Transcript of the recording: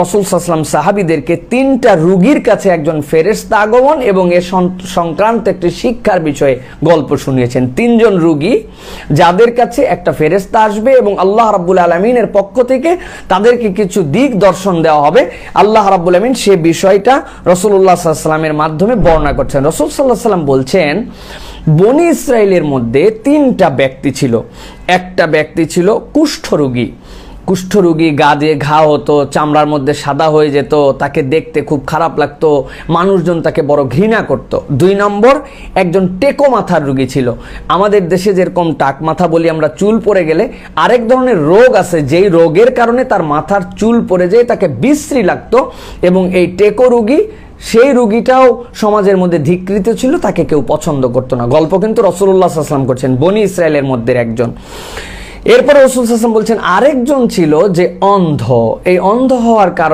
রাসূল সাল্লাল্লাহু আলাইহি ওয়াসাল্লাম সাহাবীদেরকে 3টা রোগীর কাছে একজন ফেরেশতা আগমন এবং এ সংক্রান্ত একটি শিক্ষার বিষয়ে গল্প শুনিয়েছেন। 3জন রোগী যাদের কাছে একটা ফেরেশতা আসবে এবং আল্লাহ রাব্বুল আলামিনের পক্ষ থেকে তাদেরকে কিছু দিক দর্শন দেওয়া হবে। আল্লাহ রাব্বুল আলামিন সে বিষয়টা রাসূলুল্লাহ সাল্লাল্লাহু আলাইহি ওয়াসাল্লামের মাধ্যমে বর্ণনা করছেন। রাসূল সাল্লাল্লাহু আলাইহি ওয়াসাল্লাম বলছেন, বনি ইসরাইলের মধ্যে 3টা ব্যক্তি ছিল। একটা ব্যক্তি ছিল কুষ্ঠরোগী। কুষ্ঠরোগী, গা দিয়ে ঘা হতো, চামড়ার মধ্যে সাদা হয়ে যেত, তাকে দেখতে খুব খারাপ লাগতো, মানুষজন তাকে বড় ঘৃণা করত। 2 নম্বর একজন টেকো মাথার রোগী ছিল। আমাদের দেশে যেরকম টাক মাথা বলি আমরা, চুল পড়ে গেলে, আরেক ধরনের রোগ আছে যেই রোগের কারণে তার মাথার চুল পড়ে যায়, তাকে বিশ্রী লাগতো। এবং এই টেকো রোগী, সেই রোগীটাও সমাজের মধ্যে ধিকৃত ছিল, তাকে কেউ পছন্দ করতো না। গল্প কিন্তু রাসূলুল্লাহ সাল্লাল্লাহু আলাইহি ওয়াসাল্লাম করছেন, বনি ইসরায়েলের মধ্যে একজন। এরপর রাসূল সাল্লাল্লাহু আলাইহি ওয়াসাল্লাম বলছেন আরেকজন ছিল যে অন্ধ। এই অন্ধ হওয়ার কারণে